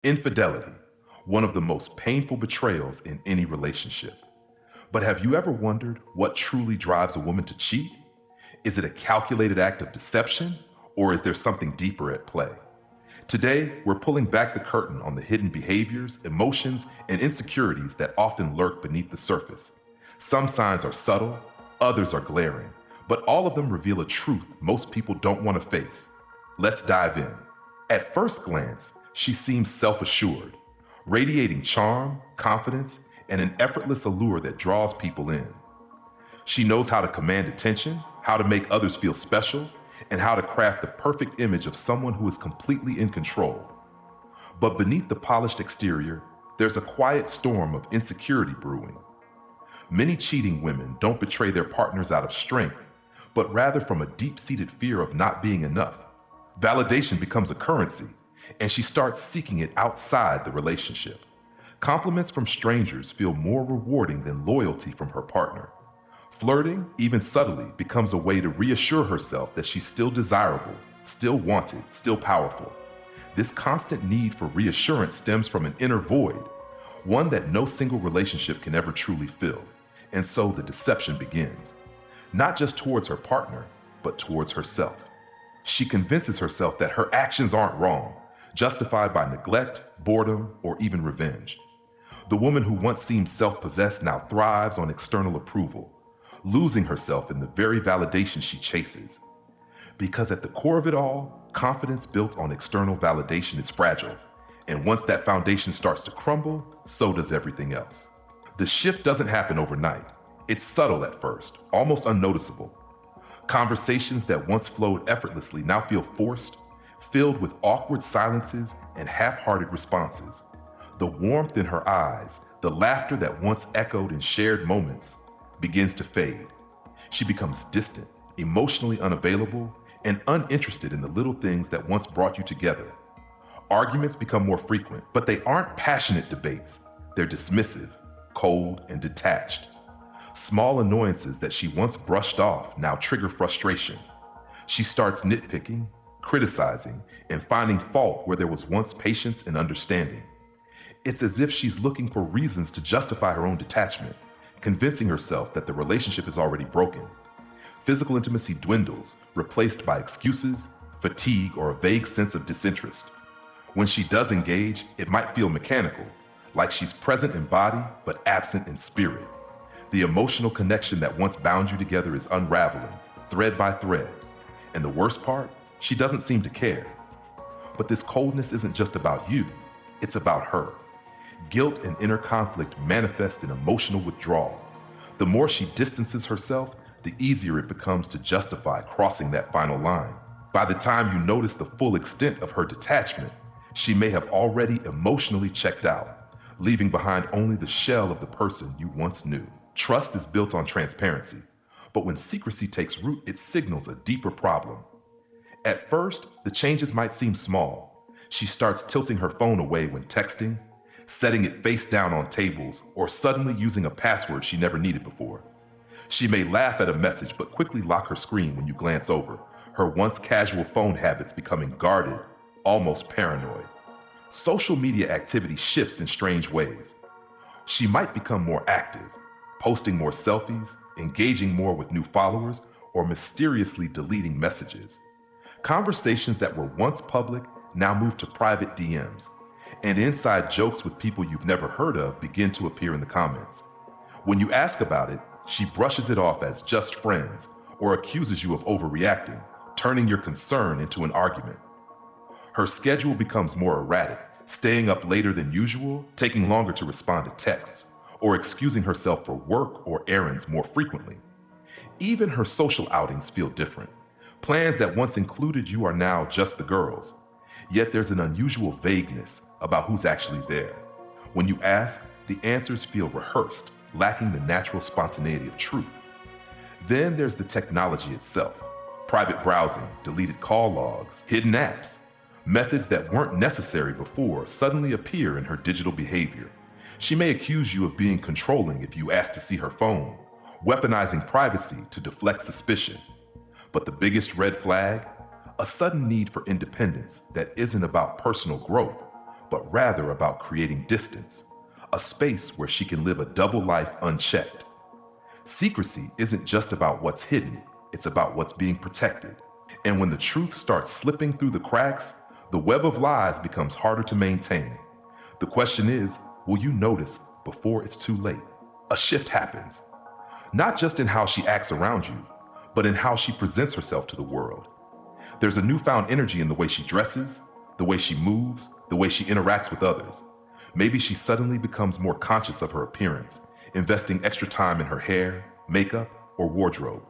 Infidelity, one of the most painful betrayals in any relationship. But have you ever wondered what truly drives a woman to cheat? Is it a calculated act of deception, or is there something deeper at play? Today, we're pulling back the curtain on the hidden behaviors, emotions, and insecurities that often lurk beneath the surface. Some signs are subtle, others are glaring, but all of them reveal a truth most people don't want to face. Let's dive in. At first glance, she seems self-assured, radiating charm, confidence, and an effortless allure that draws people in. She knows how to command attention, how to make others feel special, and how to craft the perfect image of someone who is completely in control. But beneath the polished exterior, there's a quiet storm of insecurity brewing. Many cheating women don't betray their partners out of strength, but rather from a deep-seated fear of not being enough. Validation becomes a currency, and she starts seeking it outside the relationship. Compliments from strangers feel more rewarding than loyalty from her partner. Flirting, even subtly, becomes a way to reassure herself that she's still desirable, still wanted, still powerful. This constant need for reassurance stems from an inner void, one that no single relationship can ever truly fill. And so the deception begins, not just towards her partner, but towards herself. She convinces herself that her actions aren't wrong, justified by neglect, boredom, or even revenge. The woman who once seemed self-possessed now thrives on external approval, losing herself in the very validation she chases. Because at the core of it all, confidence built on external validation is fragile, and once that foundation starts to crumble, so does everything else. The shift doesn't happen overnight. It's subtle at first, almost unnoticeable. Conversations that once flowed effortlessly now feel forced, filled with awkward silences and half-hearted responses. The warmth in her eyes, the laughter that once echoed in shared moments, begins to fade. She becomes distant, emotionally unavailable, and uninterested in the little things that once brought you together. Arguments become more frequent, but they aren't passionate debates. They're dismissive, cold, and detached. Small annoyances that she once brushed off now trigger frustration. She starts nitpicking, criticizing, and finding fault where there was once patience and understanding. It's as if she's looking for reasons to justify her own detachment, convincing herself that the relationship is already broken. Physical intimacy dwindles, replaced by excuses, fatigue, or a vague sense of disinterest. When she does engage, it might feel mechanical, like she's present in body but absent in spirit. The emotional connection that once bound you together is unraveling, thread by thread. And the worst part, she doesn't seem to care. But this coldness isn't just about you, it's about her. Guilt and inner conflict manifest in emotional withdrawal. The more she distances herself, the easier it becomes to justify crossing that final line. By the time you notice the full extent of her detachment, she may have already emotionally checked out, leaving behind only the shell of the person you once knew. Trust is built on transparency, but when secrecy takes root, it signals a deeper problem. At first, the changes might seem small. She starts tilting her phone away when texting, setting it face down on tables, or suddenly using a password she never needed before. She may laugh at a message but quickly lock her screen when you glance over, her once casual phone habits becoming guarded, almost paranoid. Social media activity shifts in strange ways. She might become more active, posting more selfies, engaging more with new followers, or mysteriously deleting messages. Conversations that were once public now move to private DMs, and inside jokes with people you've never heard of begin to appear in the comments. When you ask about it, she brushes it off as just friends or accuses you of overreacting, turning your concern into an argument. Her schedule becomes more erratic, staying up later than usual, taking longer to respond to texts, or excusing herself for work or errands more frequently. Even her social outings feel different. Plans that once included you are now just the girls. Yet there's an unusual vagueness about who's actually there. When you ask, the answers feel rehearsed, lacking the natural spontaneity of truth. Then there's the technology itself. Private browsing, deleted call logs, hidden apps. Methods that weren't necessary before suddenly appear in her digital behavior. She may accuse you of being controlling if you ask to see her phone, weaponizing privacy to deflect suspicion. But the biggest red flag? A sudden need for independence that isn't about personal growth, but rather about creating distance, a space where she can live a double life unchecked. Secrecy isn't just about what's hidden, it's about what's being protected. And when the truth starts slipping through the cracks, the web of lies becomes harder to maintain. The question is, will you notice before it's too late? A shift happens, not just in how she acts around you, but in how she presents herself to the world. There's a newfound energy in the way she dresses, the way she moves, the way she interacts with others. Maybe she suddenly becomes more conscious of her appearance, investing extra time in her hair, makeup, or wardrobe.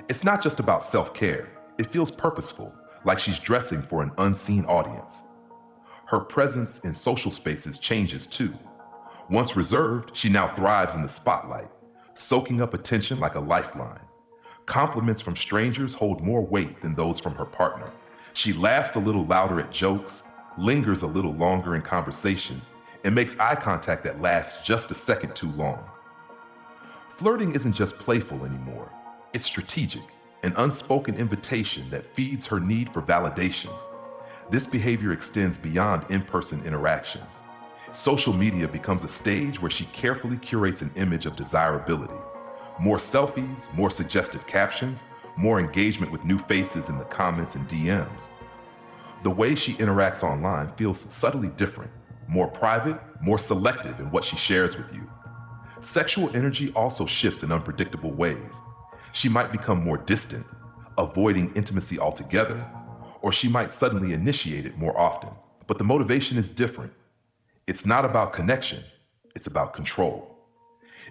It's not just about self-care. It feels purposeful, like she's dressing for an unseen audience. Her presence in social spaces changes too. Once reserved, she now thrives in the spotlight, soaking up attention like a lifeline. Compliments from strangers hold more weight than those from her partner. She laughs a little louder at jokes, lingers a little longer in conversations, and makes eye contact that lasts just a second too long. Flirting isn't just playful anymore. It's strategic, an unspoken invitation that feeds her need for validation. This behavior extends beyond in-person interactions. Social media becomes a stage where she carefully curates an image of desirability. More selfies, more suggestive captions, more engagement with new faces in the comments and DMs. The way she interacts online feels subtly different, more private, more selective in what she shares with you. Sexual energy also shifts in unpredictable ways. She might become more distant, avoiding intimacy altogether, or she might suddenly initiate it more often. But the motivation is different. It's not about connection, it's about control.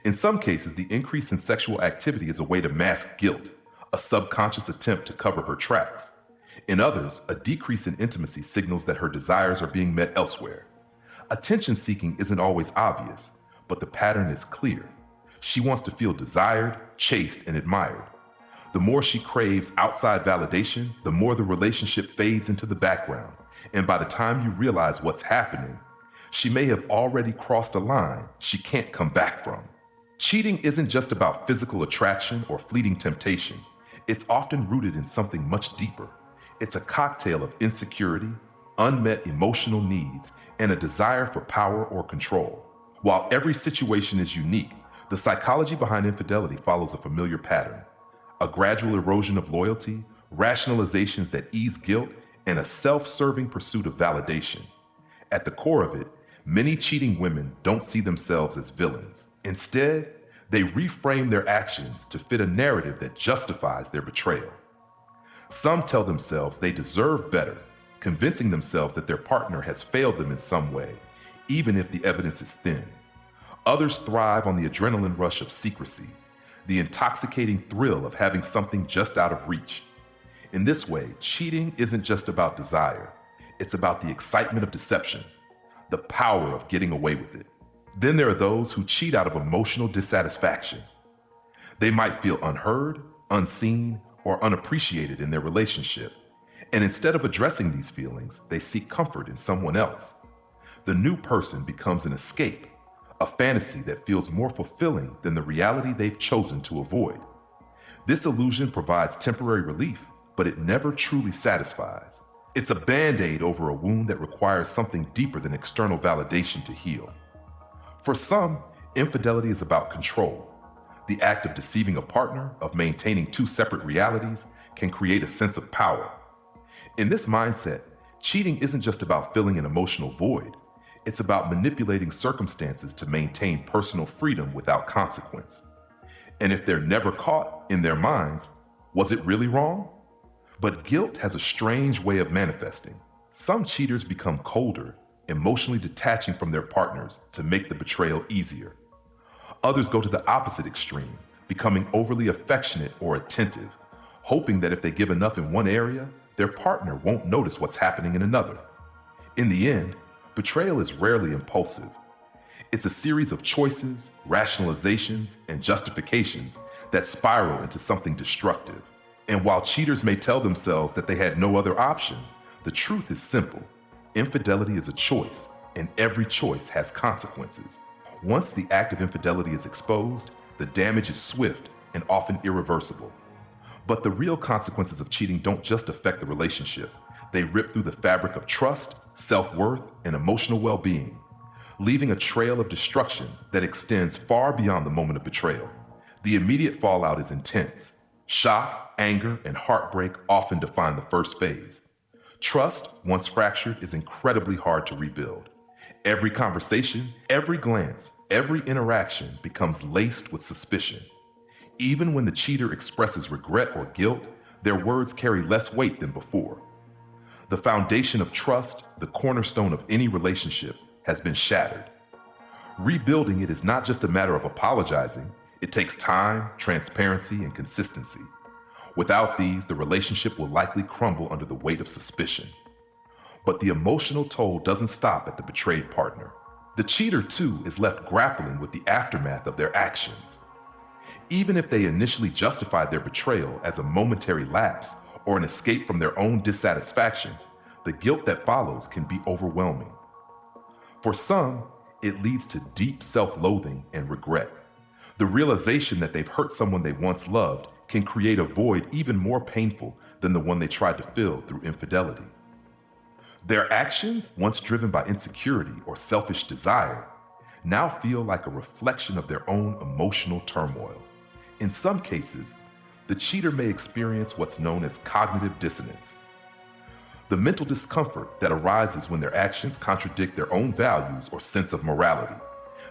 In some cases, the increase in sexual activity is a way to mask guilt, a subconscious attempt to cover her tracks. In others, a decrease in intimacy signals that her desires are being met elsewhere. Attention seeking isn't always obvious, but the pattern is clear. She wants to feel desired, chased, and admired. The more she craves outside validation, the more the relationship fades into the background. And by the time you realize what's happening, she may have already crossed a line she can't come back from. Cheating isn't just about physical attraction or fleeting temptation. It's often rooted in something much deeper. It's a cocktail of insecurity, unmet emotional needs, and a desire for power or control. While every situation is unique, the psychology behind infidelity follows a familiar pattern: a gradual erosion of loyalty, rationalizations that ease guilt, and a self-serving pursuit of validation. At the core of it, many cheating women don't see themselves as villains. Instead, they reframe their actions to fit a narrative that justifies their betrayal. Some tell themselves they deserve better, convincing themselves that their partner has failed them in some way, even if the evidence is thin. Others thrive on the adrenaline rush of secrecy, the intoxicating thrill of having something just out of reach. In this way, cheating isn't just about desire. It's about the excitement of deception, the power of getting away with it. Then there are those who cheat out of emotional dissatisfaction. They might feel unheard, unseen, or unappreciated in their relationship. And instead of addressing these feelings, they seek comfort in someone else. The new person becomes an escape, a fantasy that feels more fulfilling than the reality they've chosen to avoid. This illusion provides temporary relief, but it never truly satisfies. It's a band-aid over a wound that requires something deeper than external validation to heal. For some, infidelity is about control. The act of deceiving a partner, of maintaining two separate realities, can create a sense of power. In this mindset, cheating isn't just about filling an emotional void. It's about manipulating circumstances to maintain personal freedom without consequence. And if they're never caught, in their minds, was it really wrong? But guilt has a strange way of manifesting. Some cheaters become colder, emotionally detaching from their partners to make the betrayal easier. Others go to the opposite extreme, becoming overly affectionate or attentive, hoping that if they give enough in one area, their partner won't notice what's happening in another. In the end, betrayal is rarely impulsive. It's a series of choices, rationalizations, and justifications that spiral into something destructive. And while cheaters may tell themselves that they had no other option, the truth is simple. Infidelity is a choice, and every choice has consequences. Once the act of infidelity is exposed, the damage is swift and often irreversible. But the real consequences of cheating don't just affect the relationship. They rip through the fabric of trust, self-worth, and emotional well-being, leaving a trail of destruction that extends far beyond the moment of betrayal. The immediate fallout is intense. Shock, anger, and heartbreak often define the first phase. Trust, once fractured, is incredibly hard to rebuild. Every conversation, every glance, every interaction becomes laced with suspicion. Even when the cheater expresses regret or guilt, their words carry less weight than before. The foundation of trust, the cornerstone of any relationship, has been shattered. Rebuilding it is not just a matter of apologizing, it takes time, transparency, and consistency. Without these, the relationship will likely crumble under the weight of suspicion. But the emotional toll doesn't stop at the betrayed partner. The cheater, too, is left grappling with the aftermath of their actions. Even if they initially justified their betrayal as a momentary lapse or an escape from their own dissatisfaction, the guilt that follows can be overwhelming. For some, it leads to deep self-loathing and regret. The realization that they've hurt someone they once loved can create a void even more painful than the one they tried to fill through infidelity. Their actions, once driven by insecurity or selfish desire, now feel like a reflection of their own emotional turmoil. In some cases, the cheater may experience what's known as cognitive dissonance, the mental discomfort that arises when their actions contradict their own values or sense of morality.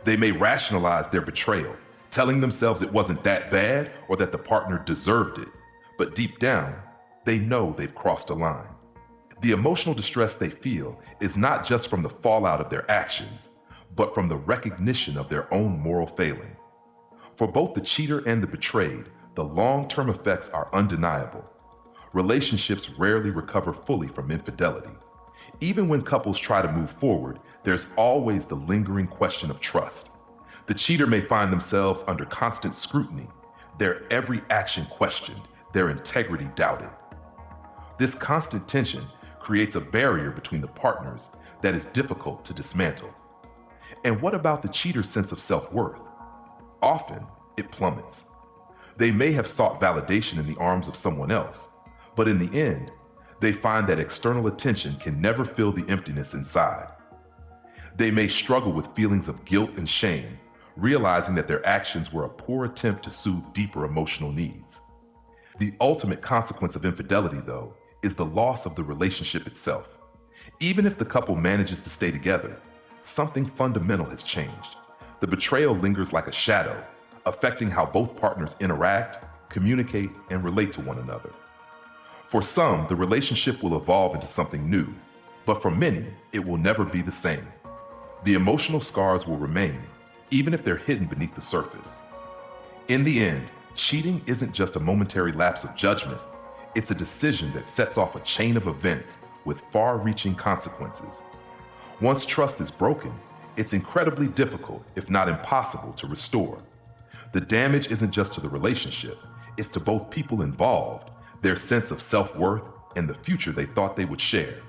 They may rationalize their betrayal, telling themselves it wasn't that bad or that the partner deserved it, but deep down, they know they've crossed a line. The emotional distress they feel is not just from the fallout of their actions, but from the recognition of their own moral failing. For both the cheater and the betrayed, the long-term effects are undeniable. Relationships rarely recover fully from infidelity. Even when couples try to move forward, there's always the lingering question of trust. The cheater may find themselves under constant scrutiny, their every action questioned, their integrity doubted. This constant tension creates a barrier between the partners that is difficult to dismantle. And what about the cheater's sense of self-worth? Often, it plummets. They may have sought validation in the arms of someone else, but in the end, they find that external attention can never fill the emptiness inside. They may struggle with feelings of guilt and shame, realizing that their actions were a poor attempt to soothe deeper emotional needs. The ultimate consequence of infidelity, though, is the loss of the relationship itself. Even if the couple manages to stay together, something fundamental has changed. The betrayal lingers like a shadow, affecting how both partners interact, communicate, and relate to one another. For some, the relationship will evolve into something new, but for many, it will never be the same. The emotional scars will remain, even if they're hidden beneath the surface. In the end, cheating isn't just a momentary lapse of judgment, it's a decision that sets off a chain of events with far-reaching consequences. Once trust is broken, it's incredibly difficult, if not impossible, to restore. The damage isn't just to the relationship, it's to both people involved, their sense of self-worth, and the future they thought they would share.